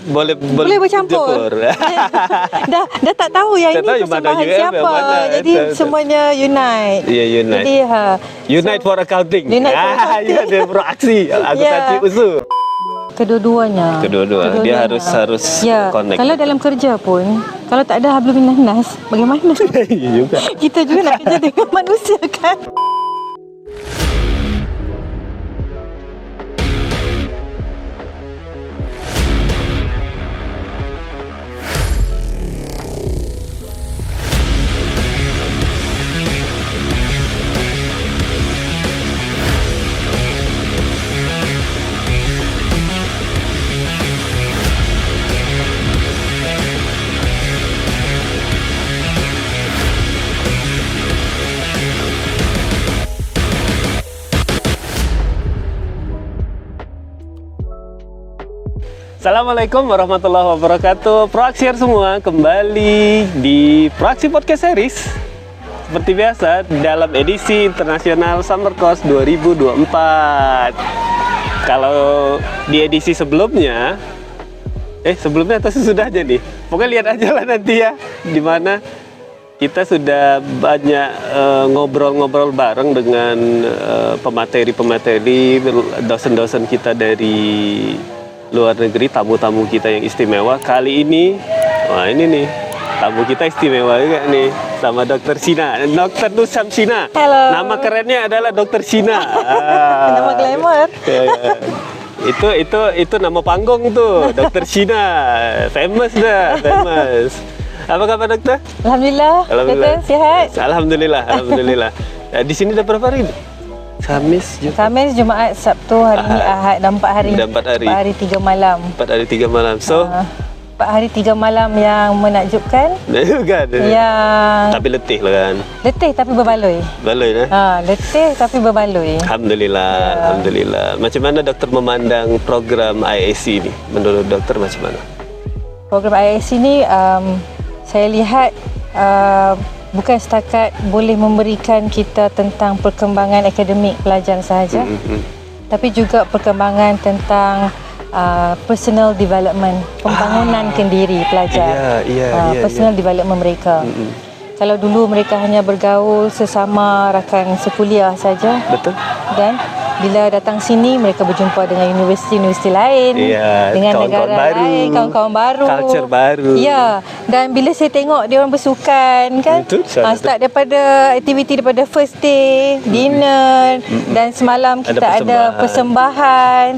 boleh bercampur. dah tak tahu yang ini persembahan siapa. Jadi semuanya unite. Ya, unite. Jadi unite for accounting. Ya, dia beraksi akuntansi usul. Kedua-duanya. Dia harus connect. Kalau dalam kerja pun, kalau tak ada hablum minan nas, bagaimana? Iya juga. Kita juga nak kerja dengan manusia kan. Assalamualaikum warahmatullahi wabarakatuh. Proaksier semua, kembali di Proaksi Podcast Series. Seperti biasa dalam edisi Internasional Summer Course 2024. Kalau di edisi sebelumnya atau sesudahnya nih, pokoknya lihat aja lah nanti ya, dimana kita sudah banyak ngobrol-ngobrol bareng dengan pemateri-pemateri, dosen-dosen kita dari luar negeri, tamu-tamu kita yang istimewa. Kali ini, wah ini nih, tamu kita istimewa juga nih, sama Dr. Sina, Dr. Nur Syamsina. Halo. Nama kerennya adalah Dr. Sina. Nama glamour. Itu nama panggung tuh, Dr. Sina. Famous. Apa kabar dokter? Alhamdulillah. Dokter sihat? Alhamdulillah. Di sini udah berapa hari? Kamis, Jumaat, Sabtu, hari ini Ahad, dah 4 hari. 4 hari 3 malam. 4 hari 3 malam. So, 4 hari 3 malam yang menakjubkan. Kan? Tapi letih lah kan. Letih tapi berbaloi. Letih tapi berbaloi. Alhamdulillah. Macam mana dokter memandang program IAC ini? Menurut dokter macam mana? Program IAC ini saya lihat bukan setakat boleh memberikan kita tentang perkembangan akademik pelajar sahaja, tapi juga perkembangan tentang personal development, pembangunan kendiri pelajar, personal development mereka. Kalau dulu mereka hanya bergaul sesama rakan sekuliah saja, betul. Dan bila datang sini mereka berjumpa dengan universiti-universiti lain, dengan negara lain, kawan-kawan baru, culture baru. Ya, dan bila saya tengok dia orang bersukan kan, start daripada aktiviti daripada first day, dinner, dan semalam kita ada persembahan.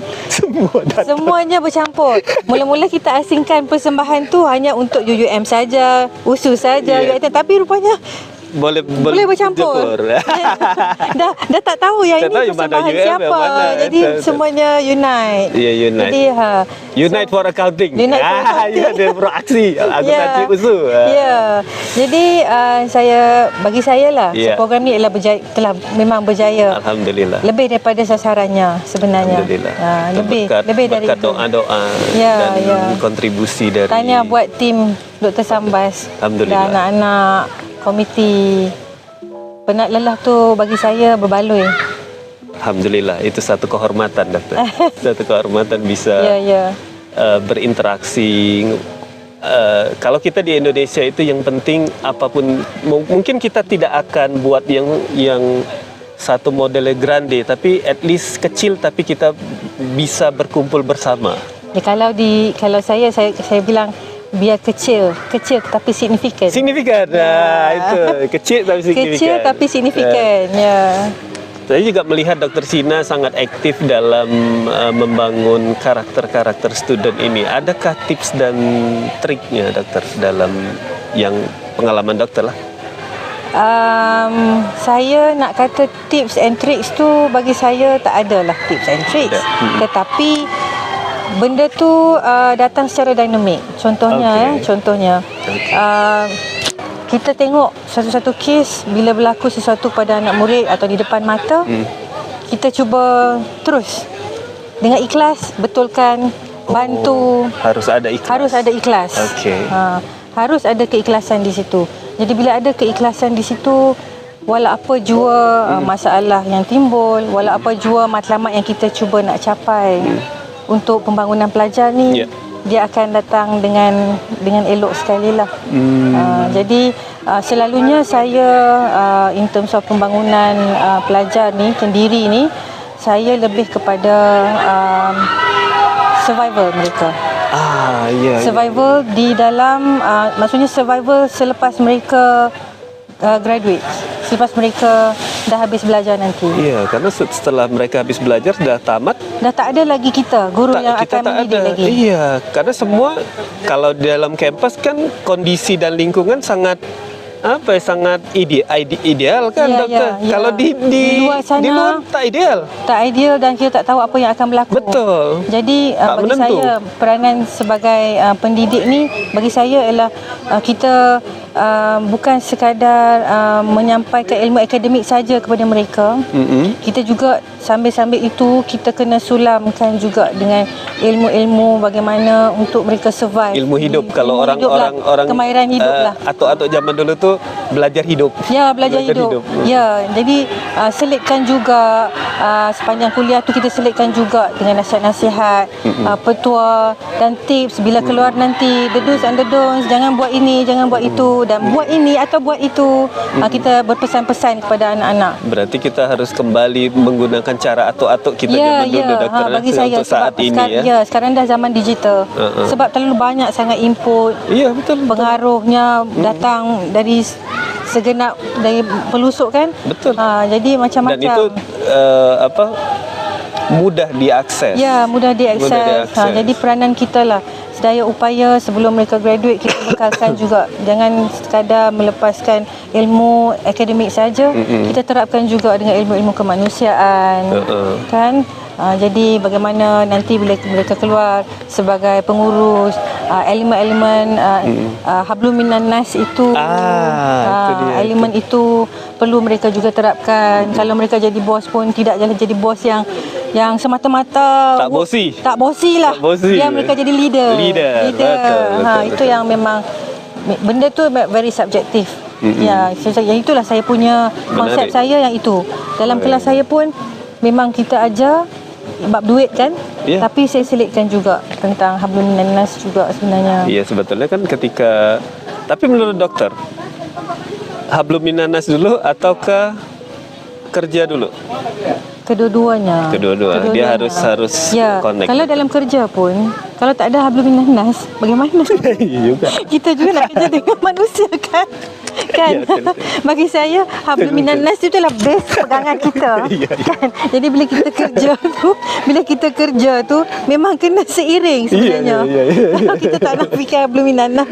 Semuanya bercampur. Mula-mula kita asingkan persembahan tu hanya untuk UUM saja, USU saja, tapi rupanya boleh bercampur. dah tak tahu yang ini persembahan siapa. Jadi semuanya unite. Unite. Jadi unite for accounting. Dia beraksi akuntansi usul. Jadi bagi saya lah, program ni adalah telah memang berjaya. Alhamdulillah. Lebih daripada sasarannya sebenarnya. Lebih dari berkat doa-doa dan kontribusi dari. Tanya buat tim Dr. Sambas dan anak-anak komiti. Penat lelah tu bagi saya berbaloi. Alhamdulillah, itu satu kehormatan dokter. Satu kehormatan bisa berinteraksi. Kalau kita di Indonesia itu yang penting apapun, mungkin kita tidak akan buat yang satu model grande, tapi at least kecil, tapi kita bisa berkumpul bersama. Kalau saya bilang biar kecil tapi signifikan. Itu kecil tapi signifikan. Kecil tapi signifikan. Saya juga melihat Dr. Sina sangat aktif dalam membangun karakter student ini. Adakah tips dan triknya dokter dalam yang pengalaman dokter lah? Saya nak kata tips and tricks tu, bagi saya tak ada lah tips and tricks. Tetapi benda tu datang secara dinamik. Contohnya kita tengok satu-satu kes, bila berlaku sesuatu pada anak murid atau di depan mata, kita cuba terus dengan ikhlas betulkan, bantu. Harus ada ikhlas. Harus ada keikhlasan di situ. Jadi bila ada keikhlasan di situ, walau apa jua masalah yang timbul, walau apa jua matlamat yang kita cuba nak capai untuk pembangunan pelajar ni, dia akan datang dengan elok sekali lah. Jadi selalunya saya in terms of pembangunan pelajar ni sendiri ni, saya lebih kepada survival mereka. Survival di dalam maksudnya survival selepas mereka graduate, selepas mereka dah habis belajar nanti. Ya, karena setelah mereka habis belajar dah tamat, dah tak ada lagi kita guru yang akan mendidik lagi. Iya, karena semua kalau dalam kampus kan kondisi dan lingkungan sangat sangat ideal kan, dokter. Kalau di luar sana, di luar tak ideal dan kita tak tahu apa yang akan berlaku. Betul. Jadi bagi saya peranan sebagai pendidik ni, bagi saya ialah kita bukan sekadar menyampaikan ilmu akademik saja kepada mereka. Kita juga sambil-sambil itu kita kena sulamkan juga dengan ilmu-ilmu bagaimana untuk mereka survive. Ilmu hidup. Kalau orang kemahiran hidup lah. Atuk-atuk zaman dulu tu belajar hidup. Ya, belajar hidup. Ya, jadi selitkan juga sepanjang kuliah tu kita selitkan juga dengan nasihat-nasihat, petua dan tips bila keluar nanti, the do's and the don'ts, jangan buat ini, jangan buat itu, dan buat ini atau buat itu. Kita berpesan-pesan kepada anak-anak. Berarti kita harus kembali menggunakan cara atuk-atuk kita zaman dulu, dokter, bagi saya untuk saat ini sekarang dah zaman digital. Sebab terlalu banyak sangat input. Ya, betul. Pengaruhnya datang dari segenap dari pelusuk kan. Betul. Jadi macam-macam. Dan itu mudah diakses. Ya, mudah diakses. Jadi peranan kita lah, sedaya upaya sebelum mereka graduate kita bekalkan juga. Jangan sekadar melepaskan ilmu akademik saja, kita terapkan juga dengan ilmu-ilmu kemanusiaan. Kan? Jadi bagaimana nanti bila mereka keluar sebagai pengurus, elemen-elemen hablum minan nas itu, elemen itu perlu mereka juga terapkan. Kalau mereka jadi bos pun tidak jadi bos yang semata-mata tak bosi lah. Dia mereka jadi leader. Betul. Itu yang memang benda tu very subjektif. Ya, yang itulah saya punya konsep. Menarik. Saya yang itu. Dalam kelas saya pun memang kita ajar bab duit kan, tapi saya selitkan juga tentang hablum minan nas juga sebenarnya. Iya, sebetulnya kan tapi menurut dokter, hablum minan nas dulu ataukah kerja dulu? Kedua-duanya. Dia harus connect. Kalau dalam kerja pun, kalau tak ada hablum minan nas, bagaimana? Kita juga nak kerja dengan manusia kan? Kan? Bagi saya hablum minan nas itulah base pegangan kita. Kan? Jadi bila kita kerja tu memang kena seiring sebenarnya. Kalau kita tak nak fikir hablum minan nas,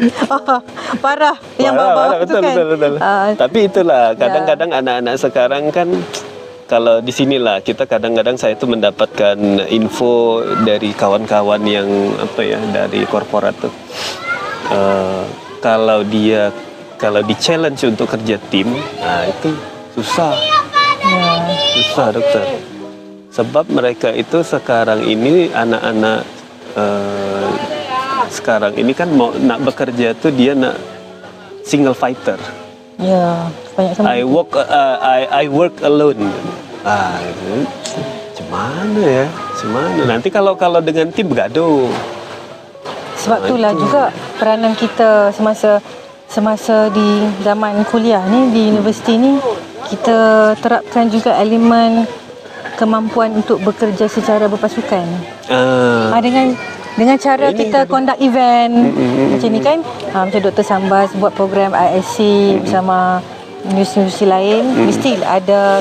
parah yang bawah tu kan. Betul. Tapi itulah kadang-kadang anak-anak sekarang kan, kalau di sinilah kita kadang-kadang saya itu mendapatkan info dari kawan-kawan yang dari korporat tuh. Kalau di challenge untuk kerja tim, itu susah. Susah, dokter. Sebab mereka itu sekarang ini anak-anak sekarang ini kan nak bekerja tuh dia nak single fighter. Ya, banyak sama. I work alone. Macam mana? Nanti kalau dengan tim bergaduh. Sebab itulah juga peranan kita semasa di zaman kuliah ni, di universiti ni, kita terapkan juga elemen kemampuan untuk bekerja secara berpasukan. Dengan cara kita conduct event macam ni kan, macam Dr. Sambas buat program ISC bersama universiti lain, mesti ada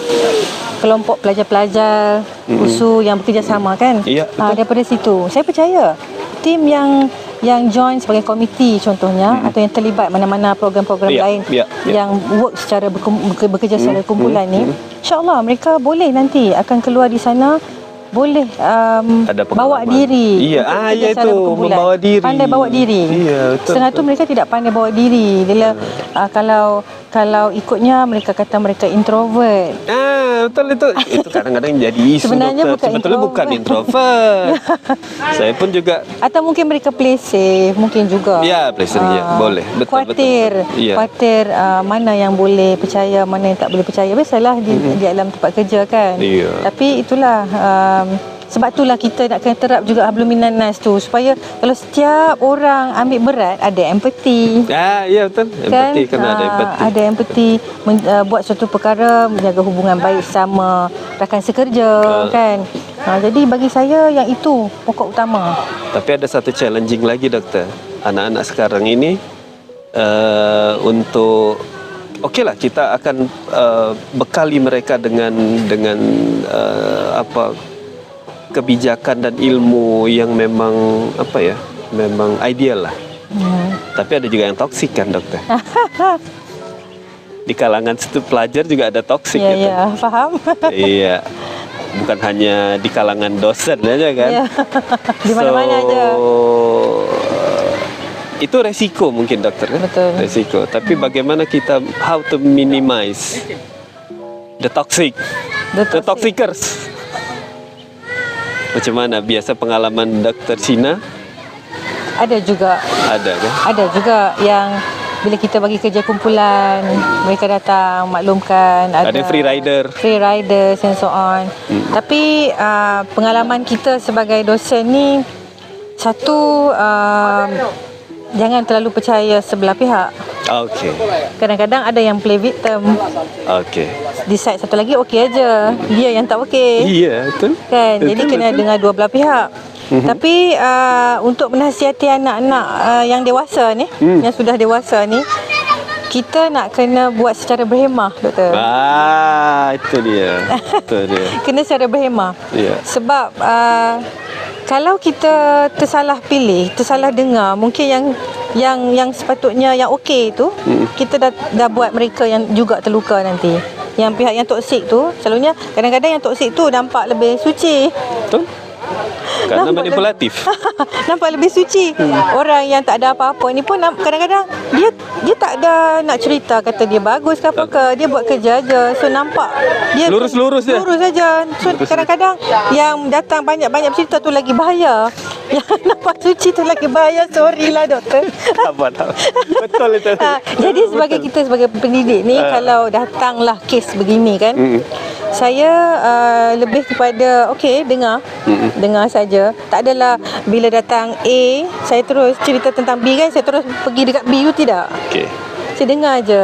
kelompok pelajar-pelajar USU yang bekerjasama kan. Daripada situ saya percaya tim yang join sebagai komiti contohnya, atau yang terlibat mana-mana program-program lain yang work secara bekerja secara kumpulan ni, insya-Allah mereka boleh nanti akan keluar di sana boleh bawa diri. Itu membawa diri. Pandai bawa diri. Setengah tu mereka tidak pandai bawa diri. Bila kalau ikutnya mereka kata mereka introvert. Betul itu kadang-kadang jadi isu. Sebetulnya bukan introvert. Saya pun juga. Atau mungkin mereka play safe, mungkin juga. Ya, play safe boleh. Betul. Khawatir mana yang boleh percaya, mana yang tak boleh percaya. Biasalah di dalam tempat kerja kan. Tapi itulah Sebab itulah kita nak kena terap juga hablum minan nas tu, supaya kalau setiap orang ambil berat, ada empathy. Ya betul. Empathy kena ada empathy. Ada empathy, buat suatu perkara, menjaga hubungan baik sama rakan sekerja, kan. Jadi bagi saya yang itu pokok utama. Tapi ada satu challenging lagi, doktor. Anak-anak sekarang ini untuk okeylah, kita akan bekali mereka dengan kebijakan dan ilmu yang memang memang ideal lah. Tapi ada juga yang toksik kan, dokter. Di kalangan pelajar juga ada toksik. Ya, faham. Iya, bukan hanya di kalangan dosen aja kan. Di mana-mana aja. Itu resiko mungkin, dokter kan. Betul. Resiko. Tapi bagaimana kita how to minimize the toxicers. Macam mana biasa pengalaman Dr. Sina? Ada juga. Ada kan? Ada juga yang bila kita bagi kerja kumpulan, mereka datang maklumkan, ada free riders and so on. Tapi pengalaman kita sebagai dosen ni, satu, jangan terlalu percaya sebelah pihak. Okey. Kadang-kadang ada yang play victim. Okey. Decide satu lagi okey aja, dia yang tak okey. Iya, betul. Kan? Jadi kena dengar dua belah pihak. Tapi untuk menasihati anak-anak yang dewasa ni, yang sudah dewasa ni, kita nak kena buat secara berhemah, doktor. Itu dia. Kena secara berhemah. Ya. Sebab kalau kita tersalah pilih, tersalah dengar, mungkin yang sepatutnya yang okey tu, kita dah buat mereka yang juga terluka nanti. Yang pihak yang toksik tu, selalunya kadang-kadang yang toksik tu nampak lebih suci. Betul. Kerana manipulatif. Nampak lebih suci. Orang yang tak ada apa-apa ni pun kadang-kadang dia tak ada nak cerita, kata dia bagus ke apa ke, dia buat kerja aja. So nampak dia lurus je. Lurus saja. So kadang-kadang yang datang banyak-banyak cerita tu lagi bahaya. Yang nampak suci tu lagi bahaya. Sorry lah, doktor. Betul itu. Jadi kita sebagai pendidik ni, kalau datanglah kes begini kan, saya lebih kepada dengar saja. Tak adalah bila datang A, saya terus cerita tentang B kan, saya terus pergi dekat B tu, tidak. Saya dengar je.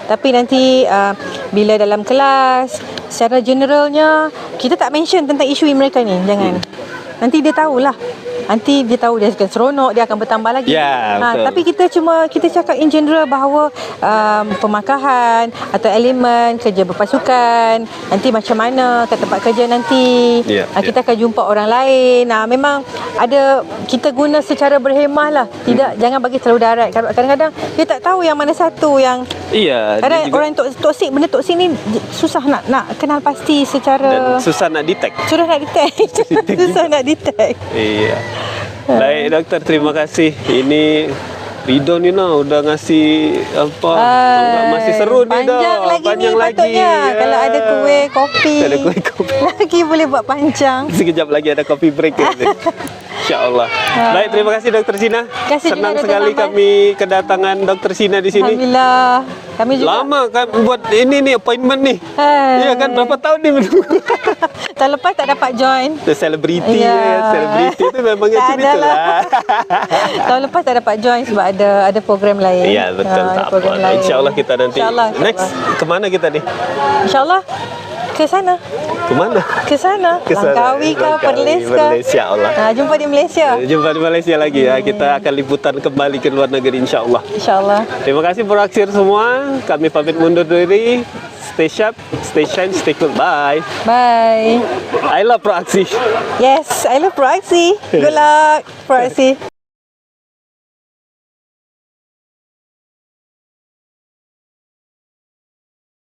Tapi nanti bila dalam kelas, secara generalnya kita tak mention tentang isu mereka ni. Jangan. Nanti dia tahulah. Nanti dia tahu dia akan seronok, dia akan bertambah lagi. Tapi kita cakap in general bahawa pemakahan atau elemen kerja berpasukan, nanti macam mana kat tempat kerja nanti. Kita akan jumpa orang lain. Memang ada, kita guna secara berhemah lah. Jangan bagi terlalu darat. Kadang-kadang dia tak tahu yang mana satu yang. Kadang orang toksik, benda toksik ni susah nak kenal pasti secara. Dan susah nak detect. Susah nak detect. Iya. Baik, doktor, terima kasih. Ini Ridho ni udah ngasih apa? Masih seru ni dah. Panjang lagi patutnya. Kalau ada kuih kopi. Lagi boleh buat panjang. Sekejap lagi ada kopi break. InsyaAllah. Baik, terima kasih Dr. Sina. Senang sekali kami kedatangan Dr. Sina di sini. Alhamdulillah. Kami juga lama kan buat ini ni appointment ni. Iya kan, berapa tahun ni menunggu. Tahun lepas tak dapat join. Selebriti tu memang macam itulah. Tahun lepas tak dapat join sebab ada program lain. Ya, betul. Tak apa. InsyaAllah kita nanti. Next, kemana kita ni? InsyaAllah ke sana. Ke mana? Ke sana. Langkawi ke, Perlis ke. InsyaAllah. Jumpa di Malaysia. Jumpa di Malaysia lagi ya. Kita akan liputan kembali ke luar negeri insyaAllah. InsyaAllah. Terima kasih Proaksir semua. Kami pamit mundur diri. Stay sharp, stay shine, stay cool. Bye. Bye. I love Proaksi. Yes, I love Proaksi. Good luck, Proaksi.